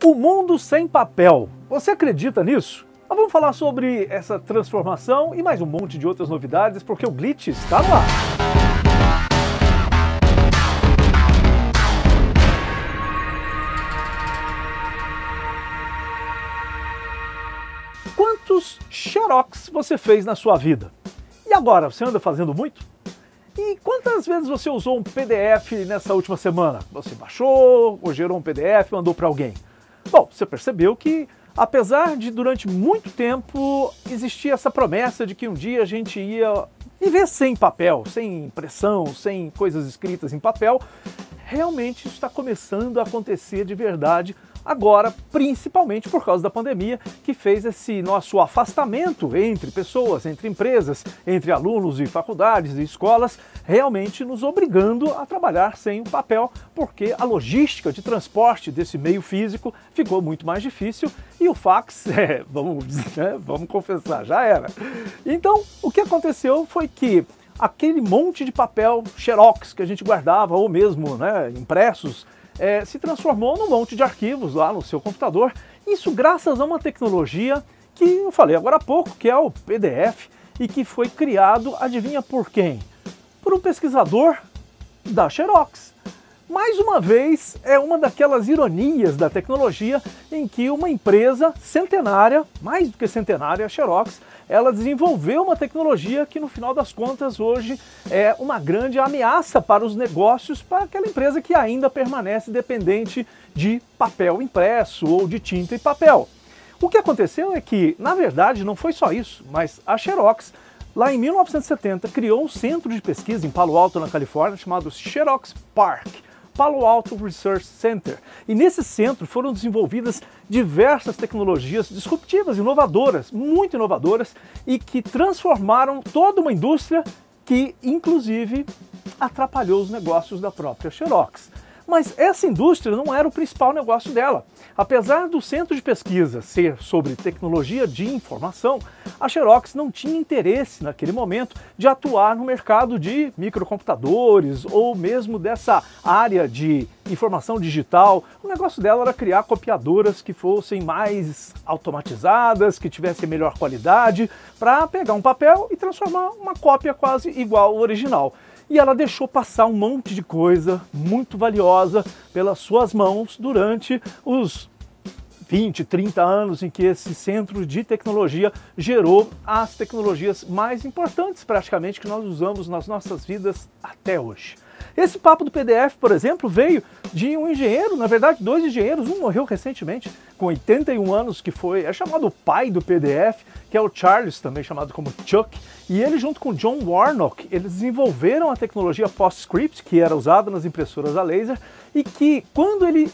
O mundo sem papel. Você acredita nisso? Nós vamos falar sobre essa transformação e mais um monte de outras novidades, porque o Glitch está no ar. Quantos xerox você fez na sua vida? E agora, você anda fazendo muito? E quantas vezes você usou um PDF nessa última semana? Você baixou ou gerou um PDF e mandou para alguém? Bom, você percebeu que, apesar de durante muito tempo existir essa promessa de que um dia a gente ia viver sem papel, sem impressão, sem coisas escritas em papel, realmente isso está começando a acontecer de verdade agora, principalmente por causa da pandemia, que fez esse nosso afastamento entre pessoas, entre empresas, entre alunos e faculdades e escolas, realmente nos obrigando a trabalhar sem o papel, porque a logística de transporte desse meio físico ficou muito mais difícil e o fax, vamos confessar, já era. Então, o que aconteceu foi que aquele monte de papel xerox que a gente guardava, ou mesmo impressos, se transformou num monte de arquivos lá no seu computador. Isso graças a uma tecnologia que eu falei agora há pouco, que é o PDF, e que foi criado, adivinha por quem? Por um pesquisador da Xerox. Mais uma vez, é uma daquelas ironias da tecnologia em que uma empresa centenária, mais do que centenária, a Xerox, ela desenvolveu uma tecnologia que no final das contas hoje é uma grande ameaça para os negócios, para aquela empresa que ainda permanece dependente de papel impresso ou de tinta e papel. O que aconteceu é que, na verdade, não foi só isso, mas a Xerox, lá em 1970, criou um centro de pesquisa em Palo Alto, na Califórnia, chamado Xerox PARC, Palo Alto Research Center. E nesse centro foram desenvolvidas diversas tecnologias disruptivas, inovadoras, muito inovadoras, e que transformaram toda uma indústria que, inclusive, atrapalhou os negócios da própria Xerox. Mas essa indústria não era o principal negócio dela. Apesar do centro de pesquisa ser sobre tecnologia de informação, a Xerox não tinha interesse naquele momento de atuar no mercado de microcomputadores ou mesmo dessa área de informação digital. O negócio dela era criar copiadoras que fossem mais automatizadas, que tivessem melhor qualidade, para pegar um papel e transformar uma cópia quase igual ao original. E ela deixou passar um monte de coisa muito valiosa pelas suas mãos durante os 20, 30 anos em que esse centro de tecnologia gerou as tecnologias mais importantes, praticamente, que nós usamos nas nossas vidas até hoje. Esse papo do PDF, por exemplo, veio de um engenheiro, na verdade, dois engenheiros, um morreu recentemente, com 81 anos, que é chamado o pai do PDF, que é o Charles, também chamado como Chuck, e ele junto com John Warnock, eles desenvolveram a tecnologia PostScript, que era usada nas impressoras a laser, e que quando ele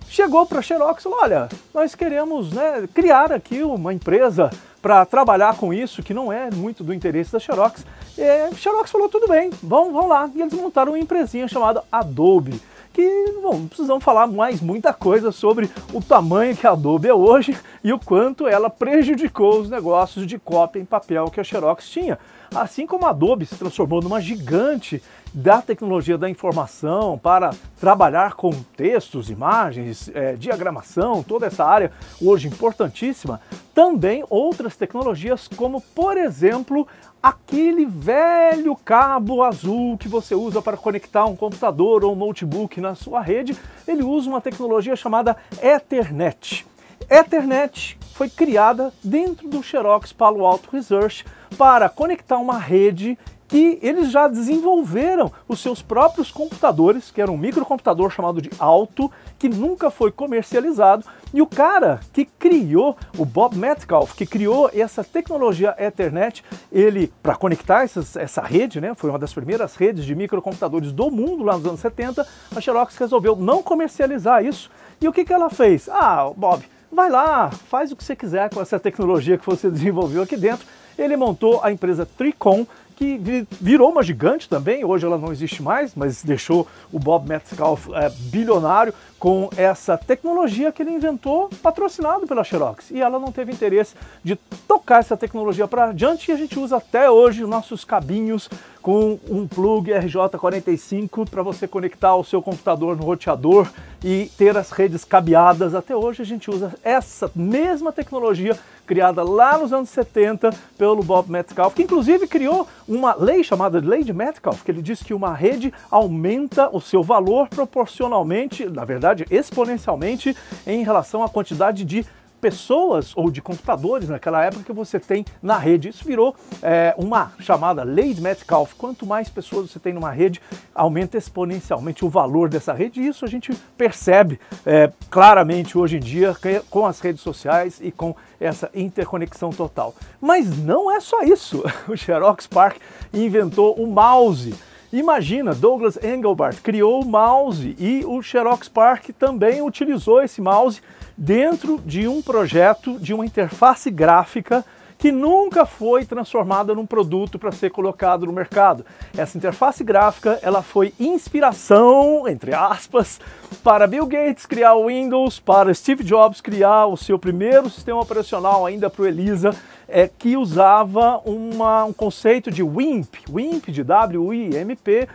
chegou para a Xerox, falou, olha, nós queremos criar aqui uma empresa para trabalhar com isso, que não é muito do interesse da Xerox. E a Xerox falou, tudo bem, vão lá. E eles montaram uma empresinha chamada Adobe, que, bom, não precisamos falar mais muita coisa sobre o tamanho que a Adobe é hoje e o quanto ela prejudicou os negócios de cópia em papel que a Xerox tinha. Assim como a Adobe se transformou numa gigante da tecnologia da informação para trabalhar com textos, imagens, diagramação, toda essa área hoje importantíssima, também outras tecnologias como, por exemplo, aquele velho cabo azul que você usa para conectar um computador ou um notebook na sua rede, ele usa uma tecnologia chamada Ethernet. Ethernet foi criada dentro do Xerox Palo Alto Research para conectar uma rede que eles já desenvolveram os seus próprios computadores, que era um microcomputador chamado de Alto, que nunca foi comercializado, e o cara que criou, o Bob Metcalfe, que criou essa tecnologia Ethernet, ele, para conectar essa rede, foi uma das primeiras redes de microcomputadores do mundo lá nos anos 70, a Xerox resolveu não comercializar isso, e o que ela fez? Ah, Bob, vai lá, faz o que você quiser com essa tecnologia que você desenvolveu aqui dentro. Ele montou a empresa Tricom, que virou uma gigante também, hoje ela não existe mais, mas deixou o Bob Metcalfe bilionário com essa tecnologia que ele inventou, patrocinado pela Xerox. E ela não teve interesse de tocar essa tecnologia para adiante, e a gente usa até hoje nossos cabinhos com um plug RJ45 para você conectar o seu computador no roteador e ter as redes cabeadas. Até hoje a gente usa essa mesma tecnologia criada lá nos anos 70 pelo Bob Metcalfe, que inclusive criou uma lei chamada Lei de Metcalfe, que ele diz que uma rede aumenta o seu valor proporcionalmente, na verdade exponencialmente, em relação à quantidade de pessoas ou de computadores naquela época que você tem na rede. Isso virou uma chamada Lei de Metcalfe. Quanto mais pessoas você tem numa rede, aumenta exponencialmente o valor dessa rede, e isso a gente percebe claramente hoje em dia com as redes sociais e com essa interconexão total. Mas não é só isso. O Xerox PARC inventou o mouse. Imagina, Douglas Engelbart criou o mouse e o Xerox PARC também utilizou esse mouse dentro de um projeto de uma interface gráfica que nunca foi transformada num produto para ser colocado no mercado. Essa interface gráfica, ela foi inspiração, entre aspas, para Bill Gates criar o Windows, para Steve Jobs criar o seu primeiro sistema operacional ainda para o Elisa, que usava um conceito de WIMP de W-I-M-P,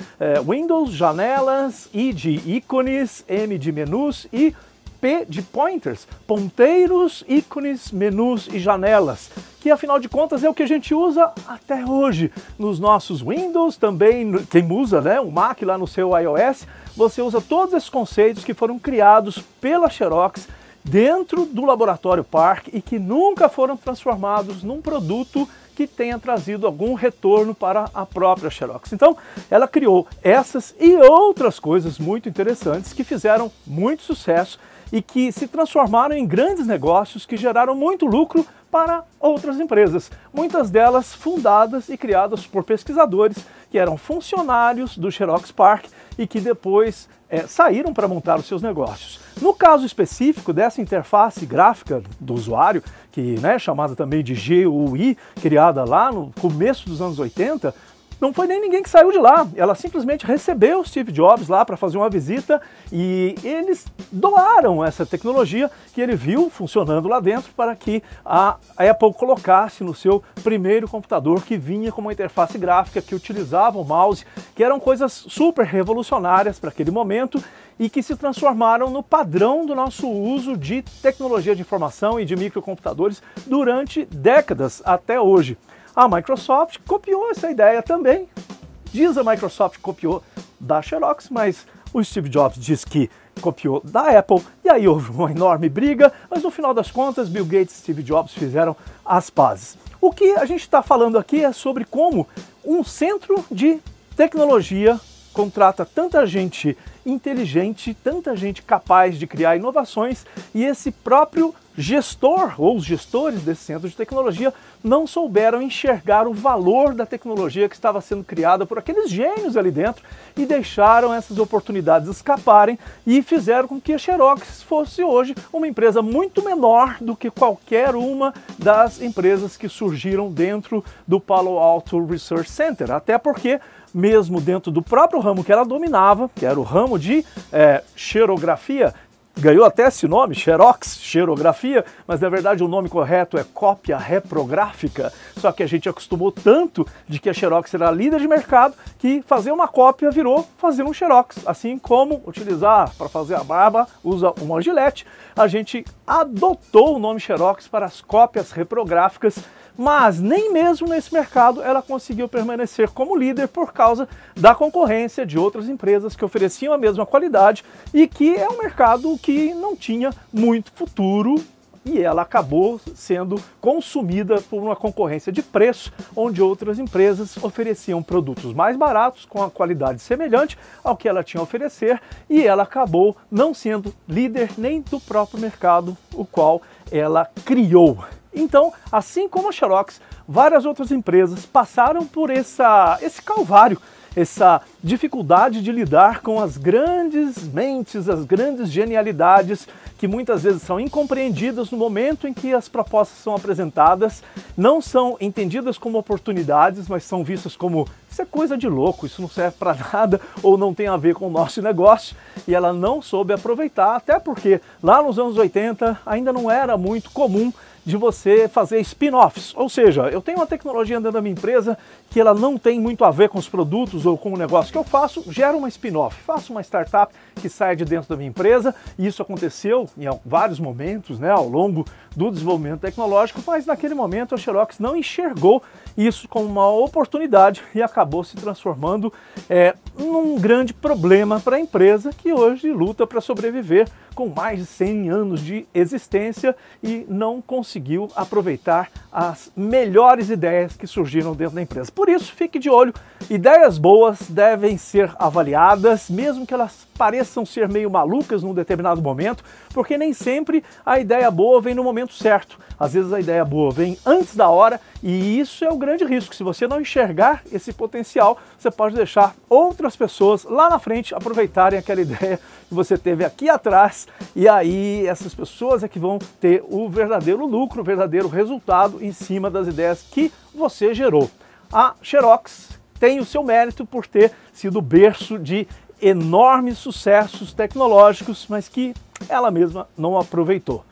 Windows, janelas, I de ícones, M de menus e P de pointers, ponteiros, ícones, menus e janelas, que afinal de contas é o que a gente usa até hoje nos nossos Windows, também quem usa o Mac lá no seu iOS, você usa todos esses conceitos que foram criados pela Xerox dentro do laboratório PARC e que nunca foram transformados num produto que tenha trazido algum retorno para a própria Xerox. Então, ela criou essas e outras coisas muito interessantes que fizeram muito sucesso e que se transformaram em grandes negócios que geraram muito lucro para outras empresas, muitas delas fundadas e criadas por pesquisadores que eram funcionários do Xerox PARC e que depois saíram para montar os seus negócios. No caso específico dessa interface gráfica do usuário, que é chamada também de GUI, criada lá no começo dos anos 80, não foi nem ninguém que saiu de lá, ela simplesmente recebeu o Steve Jobs lá para fazer uma visita e eles doaram essa tecnologia que ele viu funcionando lá dentro para que a Apple colocasse no seu primeiro computador, que vinha com uma interface gráfica que utilizava o mouse, que eram coisas super revolucionárias para aquele momento e que se transformaram no padrão do nosso uso de tecnologia de informação e de microcomputadores durante décadas até hoje. A Microsoft copiou essa ideia também. Diz a Microsoft que copiou da Xerox, mas o Steve Jobs diz que copiou da Apple, e aí houve uma enorme briga, mas no final das contas Bill Gates e Steve Jobs fizeram as pazes. O que a gente está falando aqui é sobre como um centro de tecnologia contrata tanta gente inteligente, tanta gente capaz de criar inovações, e esse próprio gestor ou os gestores desse centro de tecnologia não souberam enxergar o valor da tecnologia que estava sendo criada por aqueles gênios ali dentro e deixaram essas oportunidades escaparem e fizeram com que a Xerox fosse hoje uma empresa muito menor do que qualquer uma das empresas que surgiram dentro do Palo Alto Research Center, até porque mesmo dentro do próprio ramo que ela dominava, que era o ramo de xerografia, ganhou até esse nome, Xerox, xerografia, mas na verdade o nome correto é cópia reprográfica, só que a gente acostumou tanto de que a Xerox era líder de mercado que fazer uma cópia virou fazer um Xerox, assim como utilizar para fazer a barba, usa uma Gillette, a gente adotou o nome Xerox para as cópias reprográficas, mas nem mesmo nesse mercado ela conseguiu permanecer como líder por causa da concorrência de outras empresas que ofereciam a mesma qualidade e que é um mercado que não tinha muito futuro, e ela acabou sendo consumida por uma concorrência de preço, onde outras empresas ofereciam produtos mais baratos com a qualidade semelhante ao que ela tinha a oferecer, e ela acabou não sendo líder nem do próprio mercado, o qual ela criou. Então, assim como a Xerox, várias outras empresas passaram por esse calvário, essa dificuldade de lidar com as grandes mentes, as grandes genialidades que muitas vezes são incompreendidas no momento em que as propostas são apresentadas, não são entendidas como oportunidades, mas são vistas como isso é coisa de louco, isso não serve para nada ou não tem a ver com o nosso negócio, e ela não soube aproveitar, até porque lá nos anos 80 ainda não era muito comum de você fazer spin-offs, ou seja, eu tenho uma tecnologia dentro da minha empresa que ela não tem muito a ver com os produtos ou com o negócio que eu faço, gero uma spin-off, faço uma startup que sai de dentro da minha empresa, e isso aconteceu em vários momentos, né, ao longo do desenvolvimento tecnológico, mas naquele momento a Xerox não enxergou isso como uma oportunidade e acabou se transformando num grande problema para a empresa que hoje luta para sobreviver com mais de 100 anos de existência e não conseguiu aproveitar as melhores ideias que surgiram dentro da empresa. Por isso, fique de olho, ideias boas devem ser avaliadas, mesmo que elas pareçam ser meio malucas num determinado momento, porque nem sempre a ideia boa vem no momento certo. Às vezes a ideia boa vem antes da hora e isso é o grande risco. Se você não enxergar esse potencial, você pode deixar outras pessoas lá na frente aproveitarem aquela ideia que você teve aqui atrás, e aí essas pessoas é que vão ter o verdadeiro lucro, o verdadeiro resultado em cima das ideias que você gerou. A Xerox tem o seu mérito por ter sido berço de enormes sucessos tecnológicos, mas que ela mesma não aproveitou.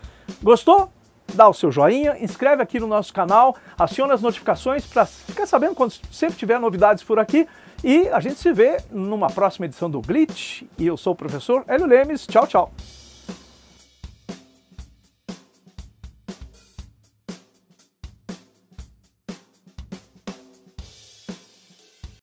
Gostou? Dá o seu joinha, inscreve aqui no nosso canal, aciona as notificações para ficar sabendo quando sempre tiver novidades por aqui, e a gente se vê numa próxima edição do Glitch, e eu sou o professor Hélio Lemes. Tchau, tchau!